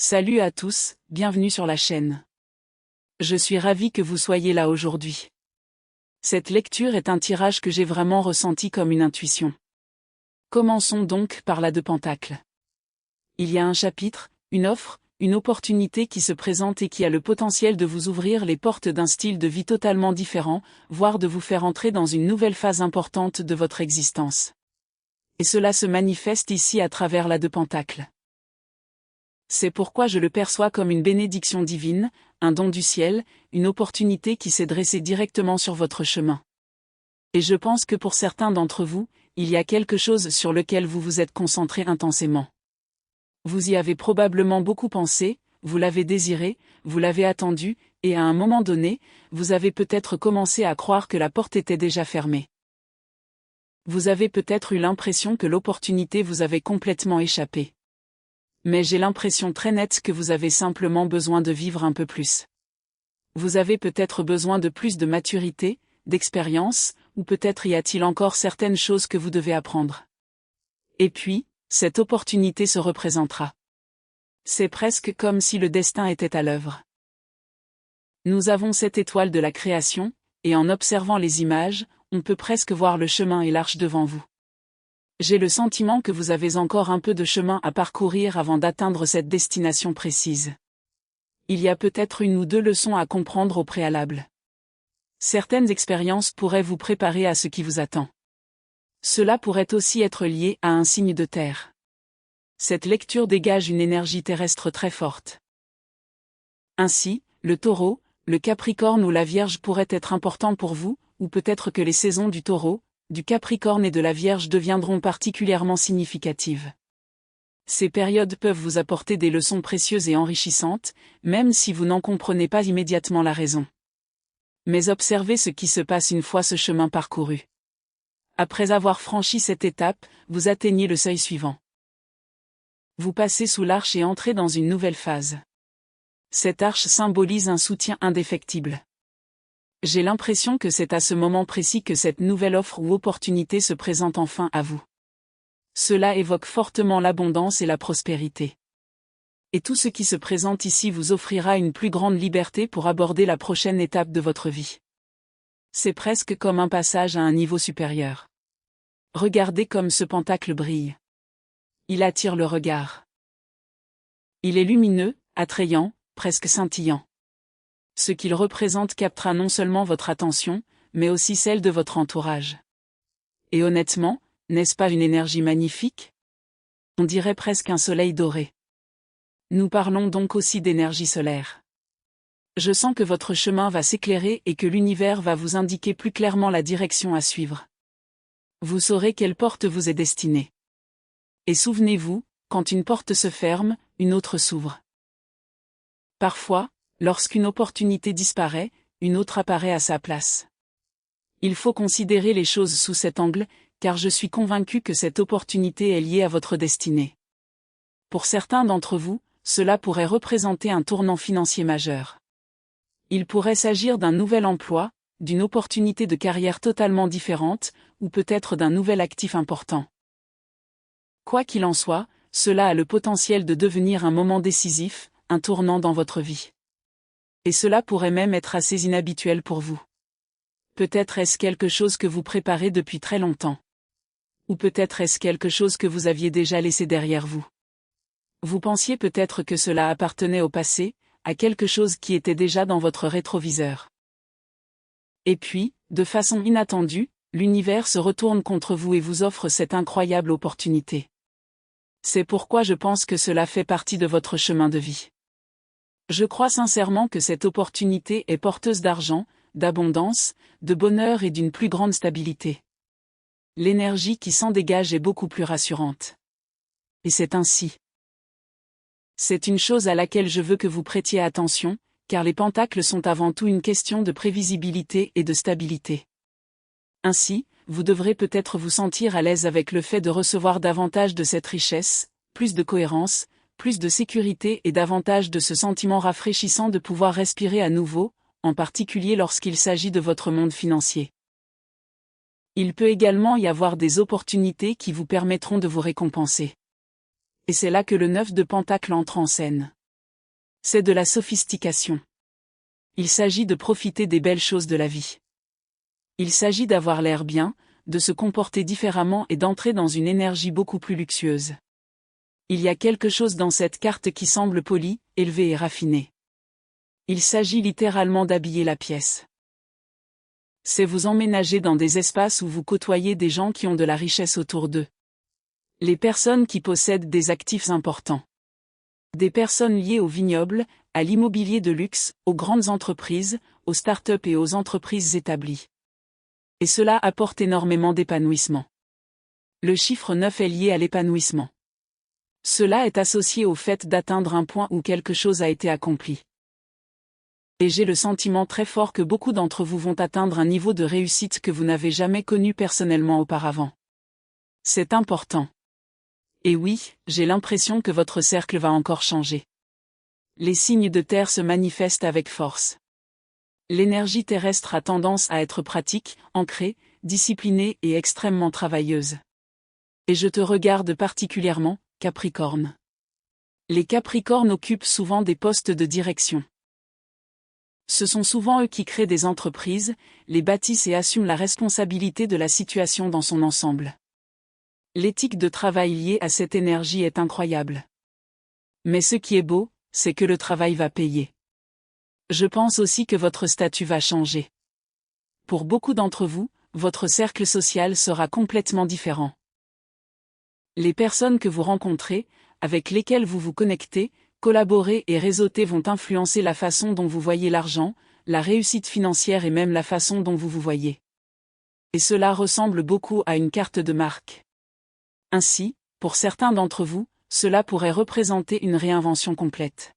Salut à tous, bienvenue sur la chaîne. Je suis ravi que vous soyez là aujourd'hui. Cette lecture est un tirage que j'ai vraiment ressenti comme une intuition. Commençons donc par la de Pentacles. Il y a un chapitre, une offre, une opportunité qui se présente et qui a le potentiel de vous ouvrir les portes d'un style de vie totalement différent, voire de vous faire entrer dans une nouvelle phase importante de votre existence. Et cela se manifeste ici à travers la de Pentacles. C'est pourquoi je le perçois comme une bénédiction divine, un don du ciel, une opportunité qui s'est dressée directement sur votre chemin. Et je pense que pour certains d'entre vous, il y a quelque chose sur lequel vous vous êtes concentré intensément. Vous y avez probablement beaucoup pensé, vous l'avez désiré, vous l'avez attendu, et à un moment donné, vous avez peut-être commencé à croire que la porte était déjà fermée. Vous avez peut-être eu l'impression que l'opportunité vous avait complètement échappé. Mais j'ai l'impression très nette que vous avez simplement besoin de vivre un peu plus. Vous avez peut-être besoin de plus de maturité, d'expérience, ou peut-être y a-t-il encore certaines choses que vous devez apprendre. Et puis, cette opportunité se représentera. C'est presque comme si le destin était à l'œuvre. Nous avons cette étoile de la création, et en observant les images, on peut presque voir le chemin et l'arche devant vous. J'ai le sentiment que vous avez encore un peu de chemin à parcourir avant d'atteindre cette destination précise. Il y a peut-être une ou deux leçons à comprendre au préalable. Certaines expériences pourraient vous préparer à ce qui vous attend. Cela pourrait aussi être lié à un signe de terre. Cette lecture dégage une énergie terrestre très forte. Ainsi, le Taureau, le Capricorne ou la Vierge pourraient être importants pour vous, ou peut-être que les saisons du Taureau, du Capricorne et de la Vierge deviendront particulièrement significatives. Ces périodes peuvent vous apporter des leçons précieuses et enrichissantes, même si vous n'en comprenez pas immédiatement la raison. Mais observez ce qui se passe une fois ce chemin parcouru. Après avoir franchi cette étape, vous atteignez le seuil suivant. Vous passez sous l'arche et entrez dans une nouvelle phase. Cette arche symbolise un soutien indéfectible. J'ai l'impression que c'est à ce moment précis que cette nouvelle offre ou opportunité se présente enfin à vous. Cela évoque fortement l'abondance et la prospérité. Et tout ce qui se présente ici vous offrira une plus grande liberté pour aborder la prochaine étape de votre vie. C'est presque comme un passage à un niveau supérieur. Regardez comme ce pentacle brille. Il attire le regard. Il est lumineux, attrayant, presque scintillant. Ce qu'il représente captera non seulement votre attention, mais aussi celle de votre entourage. Et honnêtement, n'est-ce pas une énergie magnifique? On dirait presque un soleil doré. Nous parlons donc aussi d'énergie solaire. Je sens que votre chemin va s'éclairer et que l'univers va vous indiquer plus clairement la direction à suivre. Vous saurez quelle porte vous est destinée. Et souvenez-vous, quand une porte se ferme, une autre s'ouvre. Parfois, lorsqu'une opportunité disparaît, une autre apparaît à sa place. Il faut considérer les choses sous cet angle, car je suis convaincu que cette opportunité est liée à votre destinée. Pour certains d'entre vous, cela pourrait représenter un tournant financier majeur. Il pourrait s'agir d'un nouvel emploi, d'une opportunité de carrière totalement différente, ou peut-être d'un nouvel actif important. Quoi qu'il en soit, cela a le potentiel de devenir un moment décisif, un tournant dans votre vie. Et cela pourrait même être assez inhabituel pour vous. Peut-être est-ce quelque chose que vous préparez depuis très longtemps. Ou peut-être est-ce quelque chose que vous aviez déjà laissé derrière vous. Vous pensiez peut-être que cela appartenait au passé, à quelque chose qui était déjà dans votre rétroviseur. Et puis, de façon inattendue, l'univers se retourne contre vous et vous offre cette incroyable opportunité. C'est pourquoi je pense que cela fait partie de votre chemin de vie. Je crois sincèrement que cette opportunité est porteuse d'argent, d'abondance, de bonheur et d'une plus grande stabilité. L'énergie qui s'en dégage est beaucoup plus rassurante. Et c'est ainsi. C'est une chose à laquelle je veux que vous prêtiez attention, car les pentacles sont avant tout une question de prévisibilité et de stabilité. Ainsi, vous devrez peut-être vous sentir à l'aise avec le fait de recevoir davantage de cette richesse, plus de cohérence, plus de sécurité et davantage de ce sentiment rafraîchissant de pouvoir respirer à nouveau, en particulier lorsqu'il s'agit de votre monde financier. Il peut également y avoir des opportunités qui vous permettront de vous récompenser. Et c'est là que le 9 de Pentacle entre en scène. C'est de la sophistication. Il s'agit de profiter des belles choses de la vie. Il s'agit d'avoir l'air bien, de se comporter différemment et d'entrer dans une énergie beaucoup plus luxueuse. Il y a quelque chose dans cette carte qui semble poli, élevé et raffiné. Il s'agit littéralement d'habiller la pièce. C'est vous emménager dans des espaces où vous côtoyez des gens qui ont de la richesse autour d'eux. Les personnes qui possèdent des actifs importants. Des personnes liées au vignoble, à l'immobilier de luxe, aux grandes entreprises, aux start-up et aux entreprises établies. Et cela apporte énormément d'épanouissement. Le chiffre 9 est lié à l'épanouissement. Cela est associé au fait d'atteindre un point où quelque chose a été accompli. Et j'ai le sentiment très fort que beaucoup d'entre vous vont atteindre un niveau de réussite que vous n'avez jamais connu personnellement auparavant. C'est important. Et oui, j'ai l'impression que votre cercle va encore changer. Les signes de terre se manifestent avec force. L'énergie terrestre a tendance à être pratique, ancrée, disciplinée et extrêmement travailleuse. Et je te regarde particulièrement, Capricorne. Les Capricornes occupent souvent des postes de direction. Ce sont souvent eux qui créent des entreprises, les bâtissent et assument la responsabilité de la situation dans son ensemble. L'éthique de travail liée à cette énergie est incroyable. Mais ce qui est beau, c'est que le travail va payer. Je pense aussi que votre statut va changer. Pour beaucoup d'entre vous, votre cercle social sera complètement différent. Les personnes que vous rencontrez, avec lesquelles vous vous connectez, collaborer et réseauter vont influencer la façon dont vous voyez l'argent, la réussite financière et même la façon dont vous vous voyez. Et cela ressemble beaucoup à une carte de marque. Ainsi, pour certains d'entre vous, cela pourrait représenter une réinvention complète.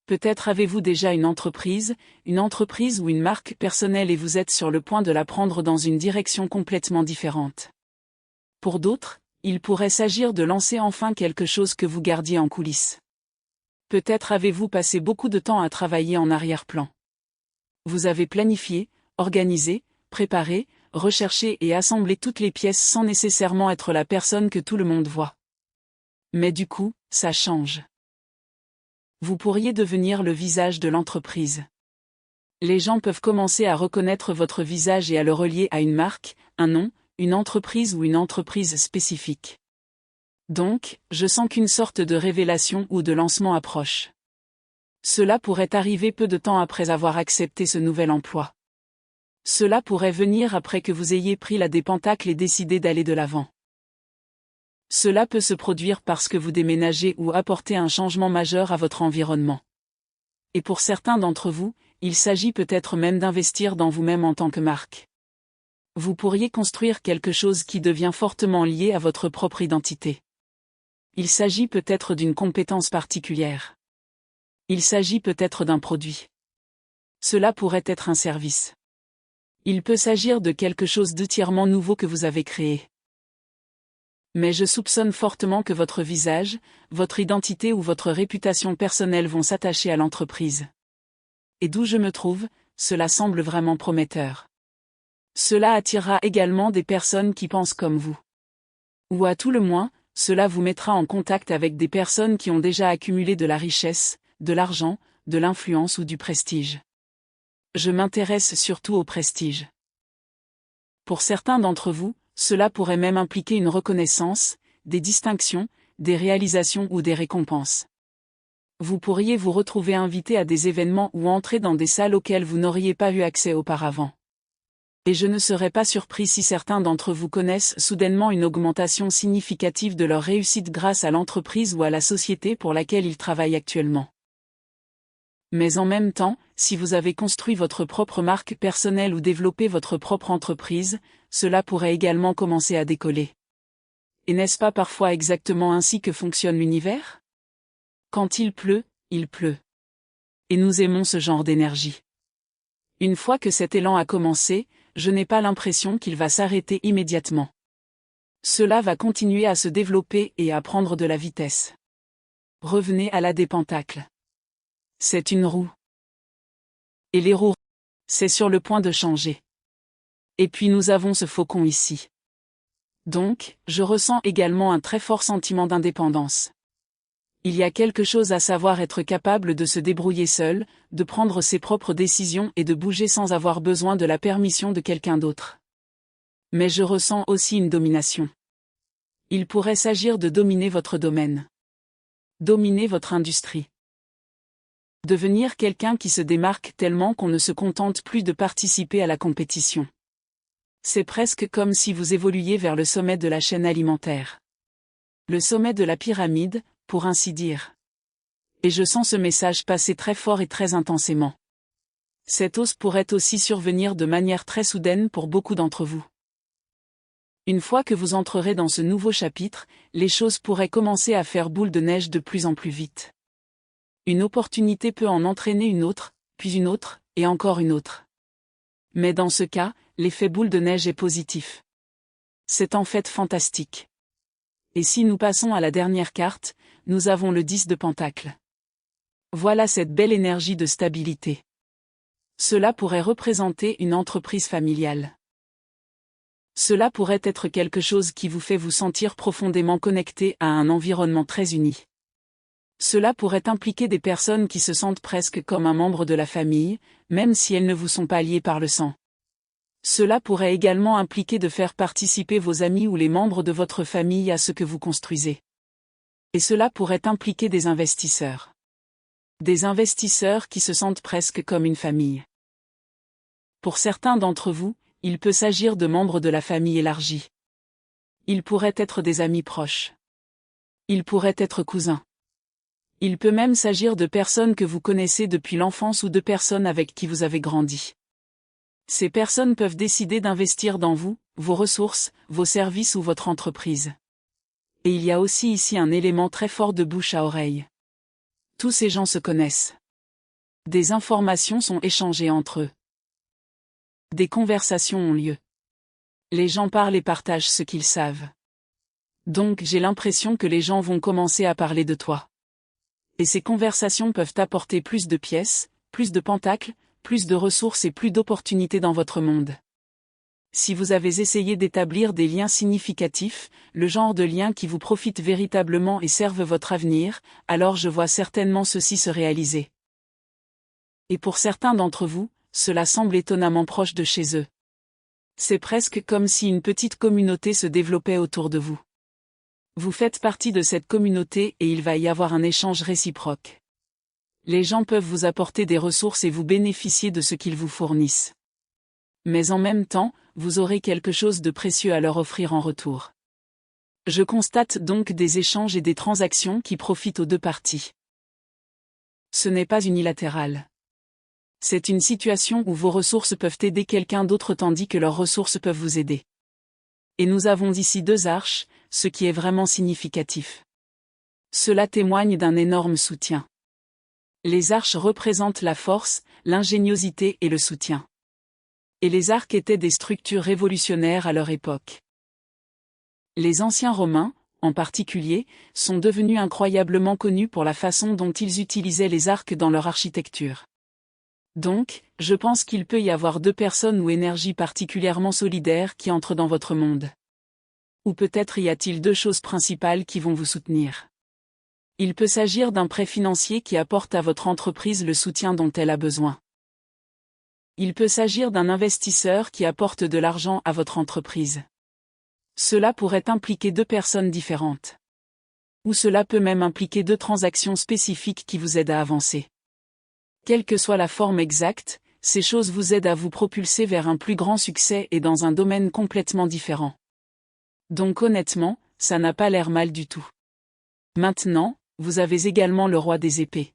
Peut-être avez-vous déjà une entreprise ou une marque personnelle et vous êtes sur le point de la prendre dans une direction complètement différente. Pour d'autres, il pourrait s'agir de lancer enfin quelque chose que vous gardiez en coulisses. Peut-être avez-vous passé beaucoup de temps à travailler en arrière-plan. Vous avez planifié, organisé, préparé, recherché et assemblé toutes les pièces sans nécessairement être la personne que tout le monde voit. Mais du coup, ça change. Vous pourriez devenir le visage de l'entreprise. Les gens peuvent commencer à reconnaître votre visage et à le relier à une marque, un nom, une entreprise ou une entreprise spécifique. Donc, je sens qu'une sorte de révélation ou de lancement approche. Cela pourrait arriver peu de temps après avoir accepté ce nouvel emploi. Cela pourrait venir après que vous ayez pris la des pentacles et décidé d'aller de l'avant. Cela peut se produire parce que vous déménagez ou apportez un changement majeur à votre environnement. Et pour certains d'entre vous, il s'agit peut-être même d'investir dans vous-même en tant que marque. Vous pourriez construire quelque chose qui devient fortement lié à votre propre identité. Il s'agit peut-être d'une compétence particulière. Il s'agit peut-être d'un produit. Cela pourrait être un service. Il peut s'agir de quelque chose d'entièrement nouveau que vous avez créé. Mais je soupçonne fortement que votre visage, votre identité ou votre réputation personnelle vont s'attacher à l'entreprise. Et d'où je me trouve, cela semble vraiment prometteur. Cela attirera également des personnes qui pensent comme vous. Ou à tout le moins, cela vous mettra en contact avec des personnes qui ont déjà accumulé de la richesse, de l'argent, de l'influence ou du prestige. Je m'intéresse surtout au prestige. Pour certains d'entre vous, cela pourrait même impliquer une reconnaissance, des distinctions, des réalisations ou des récompenses. Vous pourriez vous retrouver invité à des événements ou entrer dans des salles auxquelles vous n'auriez pas eu accès auparavant. Et je ne serais pas surpris si certains d'entre vous connaissent soudainement une augmentation significative de leur réussite grâce à l'entreprise ou à la société pour laquelle ils travaillent actuellement. Mais en même temps, si vous avez construit votre propre marque personnelle ou développé votre propre entreprise, cela pourrait également commencer à décoller. Et n'est-ce pas parfois exactement ainsi que fonctionne l'univers ? Quand il pleut, il pleut. Et nous aimons ce genre d'énergie. Une fois que cet élan a commencé, je n'ai pas l'impression qu'il va s'arrêter immédiatement. Cela va continuer à se développer et à prendre de la vitesse. Revenez à la des pentacles. C'est une roue. Et les roues, c'est sur le point de changer. Et puis nous avons ce faucon ici. Donc, je ressens également un très fort sentiment d'indépendance. Il y a quelque chose à savoir être capable de se débrouiller seul, de prendre ses propres décisions et de bouger sans avoir besoin de la permission de quelqu'un d'autre. Mais je ressens aussi une domination. Il pourrait s'agir de dominer votre domaine. Dominer votre industrie. Devenir quelqu'un qui se démarque tellement qu'on ne se contente plus de participer à la compétition. C'est presque comme si vous évoluiez vers le sommet de la chaîne alimentaire. Le sommet de la pyramide, pour ainsi dire. Et je sens ce message passer très fort et très intensément. Cette hausse pourrait aussi survenir de manière très soudaine pour beaucoup d'entre vous. Une fois que vous entrerez dans ce nouveau chapitre, les choses pourraient commencer à faire boule de neige de plus en plus vite. Une opportunité peut en entraîner une autre, puis une autre, et encore une autre. Mais dans ce cas, l'effet boule de neige est positif. C'est en fait fantastique. Et si nous passons à la dernière carte, nous avons le 10 de Pentacle. Voilà cette belle énergie de stabilité. Cela pourrait représenter une entreprise familiale. Cela pourrait être quelque chose qui vous fait vous sentir profondément connecté à un environnement très uni. Cela pourrait impliquer des personnes qui se sentent presque comme un membre de la famille, même si elles ne vous sont pas liées par le sang. Cela pourrait également impliquer de faire participer vos amis ou les membres de votre famille à ce que vous construisez. Et cela pourrait impliquer des investisseurs. Des investisseurs qui se sentent presque comme une famille. Pour certains d'entre vous, il peut s'agir de membres de la famille élargie. Ils pourraient être des amis proches. Ils pourraient être cousins. Il peut même s'agir de personnes que vous connaissez depuis l'enfance ou de personnes avec qui vous avez grandi. Ces personnes peuvent décider d'investir dans vous, vos ressources, vos services ou votre entreprise. Et il y a aussi ici un élément très fort de bouche à oreille. Tous ces gens se connaissent. Des informations sont échangées entre eux. Des conversations ont lieu. Les gens parlent et partagent ce qu'ils savent. Donc j'ai l'impression que les gens vont commencer à parler de toi. Et ces conversations peuvent apporter plus de pièces, plus de pentacles, plus de ressources et plus d'opportunités dans votre monde. Si vous avez essayé d'établir des liens significatifs, le genre de liens qui vous profitent véritablement et servent votre avenir, alors je vois certainement ceci se réaliser. Et pour certains d'entre vous, cela semble étonnamment proche de chez eux. C'est presque comme si une petite communauté se développait autour de vous. Vous faites partie de cette communauté et il va y avoir un échange réciproque. Les gens peuvent vous apporter des ressources et vous bénéficier de ce qu'ils vous fournissent. Mais en même temps, vous aurez quelque chose de précieux à leur offrir en retour. Je constate donc des échanges et des transactions qui profitent aux deux parties. Ce n'est pas unilatéral. C'est une situation où vos ressources peuvent aider quelqu'un d'autre tandis que leurs ressources peuvent vous aider. Et nous avons ici deux arches, ce qui est vraiment significatif. Cela témoigne d'un énorme soutien. Les arches représentent la force, l'ingéniosité et le soutien. Et les arcs étaient des structures révolutionnaires à leur époque. Les anciens Romains, en particulier, sont devenus incroyablement connus pour la façon dont ils utilisaient les arcs dans leur architecture. Donc, je pense qu'il peut y avoir deux personnes ou énergies particulièrement solidaires qui entrent dans votre monde. Ou peut-être y a-t-il deux choses principales qui vont vous soutenir. Il peut s'agir d'un prêt financier qui apporte à votre entreprise le soutien dont elle a besoin. Il peut s'agir d'un investisseur qui apporte de l'argent à votre entreprise. Cela pourrait impliquer deux personnes différentes. Ou cela peut même impliquer deux transactions spécifiques qui vous aident à avancer. Quelle que soit la forme exacte, ces choses vous aident à vous propulser vers un plus grand succès et dans un domaine complètement différent. Donc honnêtement, ça n'a pas l'air mal du tout. Maintenant, vous avez également le roi des épées.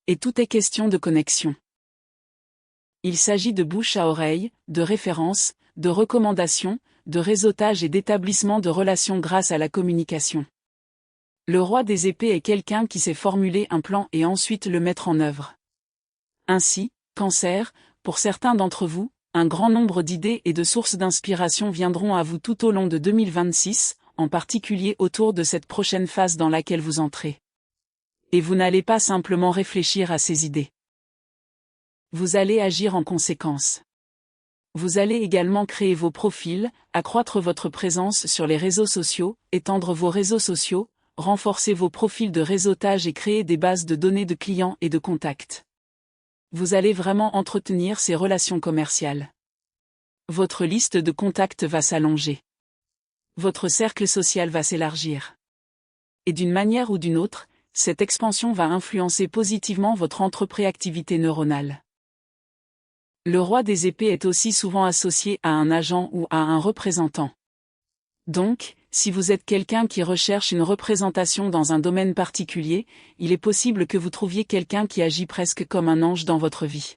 Et tout est question de connexion. Il s'agit de bouche à oreille, de références, de recommandations, de réseautage et d'établissement de relations grâce à la communication. Le roi des épées est quelqu'un qui sait formuler un plan et ensuite le mettre en œuvre. Ainsi, Cancer, pour certains d'entre vous, un grand nombre d'idées et de sources d'inspiration viendront à vous tout au long de 2026, en particulier autour de cette prochaine phase dans laquelle vous entrez. Et vous n'allez pas simplement réfléchir à ces idées. Vous allez agir en conséquence. Vous allez également créer vos profils, accroître votre présence sur les réseaux sociaux, étendre vos réseaux sociaux, renforcer vos profils de réseautage et créer des bases de données de clients et de contacts. Vous allez vraiment entretenir ces relations commerciales. Votre liste de contacts va s'allonger. Votre cercle social va s'élargir. Et d'une manière ou d'une autre, cette expansion va influencer positivement votre entrepréactivité neuronale. Le roi des épées est aussi souvent associé à un agent ou à un représentant. Donc, si vous êtes quelqu'un qui recherche une représentation dans un domaine particulier, il est possible que vous trouviez quelqu'un qui agit presque comme un ange dans votre vie.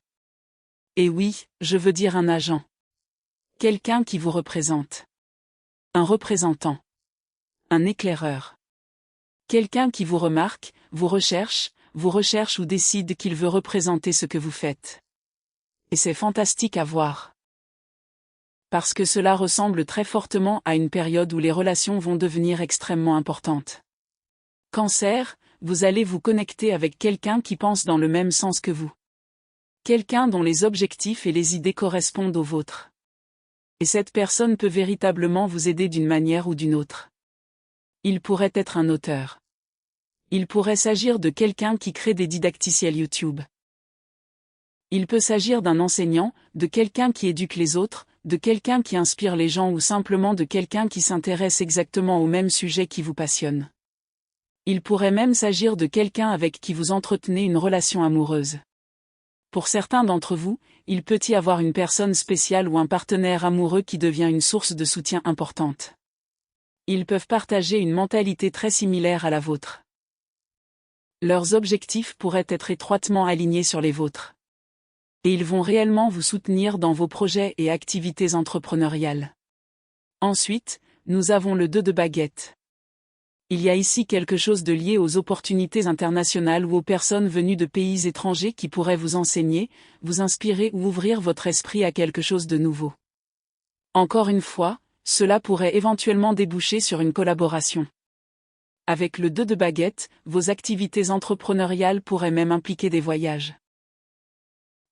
Et oui, je veux dire un agent. Quelqu'un qui vous représente. Un représentant. Un éclaireur. Quelqu'un qui vous remarque, vous recherche ou décide qu'il veut représenter ce que vous faites. Et c'est fantastique à voir. Parce que cela ressemble très fortement à une période où les relations vont devenir extrêmement importantes. Cancer, vous allez vous connecter avec quelqu'un qui pense dans le même sens que vous. Quelqu'un dont les objectifs et les idées correspondent aux vôtres. Et cette personne peut véritablement vous aider d'une manière ou d'une autre. Il pourrait être un auteur. Il pourrait s'agir de quelqu'un qui crée des didacticiels YouTube. Il peut s'agir d'un enseignant, de quelqu'un qui éduque les autres, de quelqu'un qui inspire les gens ou simplement de quelqu'un qui s'intéresse exactement au même sujet qui vous passionne. Il pourrait même s'agir de quelqu'un avec qui vous entretenez une relation amoureuse. Pour certains d'entre vous, il peut y avoir une personne spéciale ou un partenaire amoureux qui devient une source de soutien importante. Ils peuvent partager une mentalité très similaire à la vôtre. Leurs objectifs pourraient être étroitement alignés sur les vôtres. Et ils vont réellement vous soutenir dans vos projets et activités entrepreneuriales. Ensuite, nous avons le 2 de baguette. Il y a ici quelque chose de lié aux opportunités internationales ou aux personnes venues de pays étrangers qui pourraient vous enseigner, vous inspirer ou ouvrir votre esprit à quelque chose de nouveau. Encore une fois, cela pourrait éventuellement déboucher sur une collaboration. Avec le 2 de baguette, vos activités entrepreneuriales pourraient même impliquer des voyages.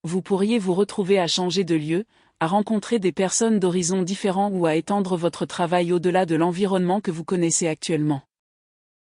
Vous pourriez vous retrouver à changer de lieu, à rencontrer des personnes d'horizons différents ou à étendre votre travail au-delà de l'environnement que vous connaissez actuellement.